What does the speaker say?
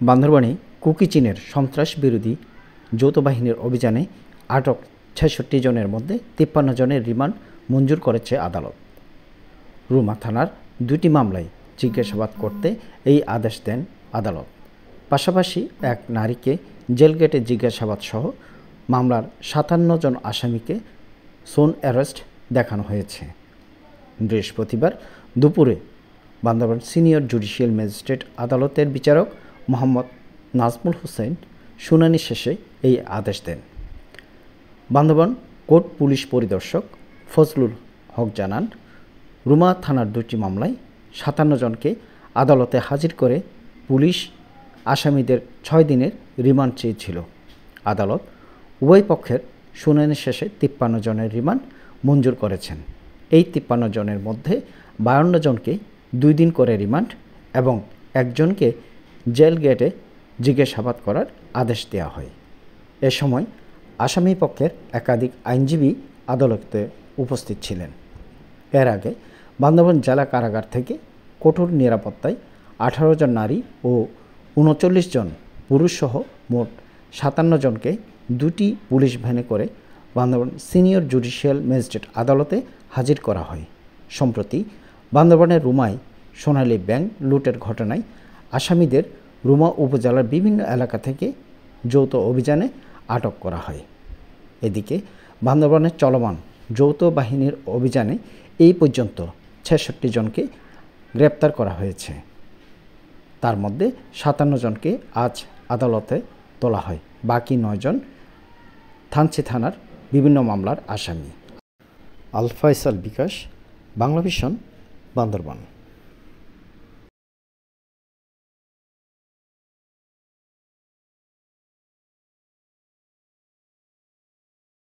বান্দরবানে cookie চীনের সন্ত্রাস বিরোধী যৌথ বাহিনীর অভিযানে আটক ৬৬ জনের মধ্যে ৫৩ জনের রিমান্ড মঞ্জুর করেছে আদালত। রুমা থানার ২টি মামলায় জিজ্ঞাসাবাদ করতে এই আদেশ দেন আদালত। পাশাপাশি এক নারীকে জেলগেটে জিজ্ঞাসাবাদ সহ মামলার ৫৭ জন আসামিকে সোন অ্যারেস্ট দেখানো হয়েছে। বৃহস্পতিবার দুপুরে বান্দরবান সিনিয়র জুডিশিয়াল ম্যাজিস্ট্রেট আদালতের বিচারক মোহাম্মদ নাজমুল হোসেন শুনানি শেষে এই আদেশ দেন। বান্দরবান কোর্ট পুলিশ পরিদর্শক ফজলুল হক জানান, রুমা থানার ২টি মামলায় ৫৭ জনকে আদালতে হাজির করে পুলিশ আসামিদের ৬ দিনের রিমান্ড চেয়েছিল। আদালত উভয় পক্ষের শুনানি শেষে ৫৩ জনের রিমান্ড মঞ্জুর করেছেন। এই ৫৩ জনের মধ্যে ৫২ জনকে ২ দিন করে রিমান্ড এবং একজনকে জেল গেটে জিজ্ঞাসাবাদ করার আদেশ দেওয়া হয়। এ সময় আসামি পক্ষের একাধিক আইনজীবী আদালতে উপস্থিত ছিলেন। এর আগে বান্দরবান জেলা কারাগার থেকে কঠোর নিরাপত্তায় ১৮ জন নারী ও ৩৯ জন পুরুষসহ মোট ৫৭ জনকে ২টি পুলিশ ভ্যানে করে বান্দরবান সিনিয়র জুডিশিয়াল ম্যাজিস্ট্রেট আদালতে হাজির করা হয়। সম্প্রতি বান্দরবানের রুমায় সোনালী ব্যাংক লুটের ঘটনায় আসামিদের রুমা উপজেলার বিভিন্ন এলাকা থেকে যৌথ অভিযানে আটক করা হয়। এদিকে বান্দরবানের চলমান যৌথ বাহিনীর অভিযানে এই পর্যন্ত ৬৬ জনকে গ্রেপ্তার করা হয়েছে। তার মধ্যে ৫৭ জনকে আজ আদালতে তোলা হয়। বাকি ৯ জন থানচি থানার বিভিন্ন মামলার আসামি। আল ফয়সাল বিকাশ, বাংলা ভিশন, বান্দরবান।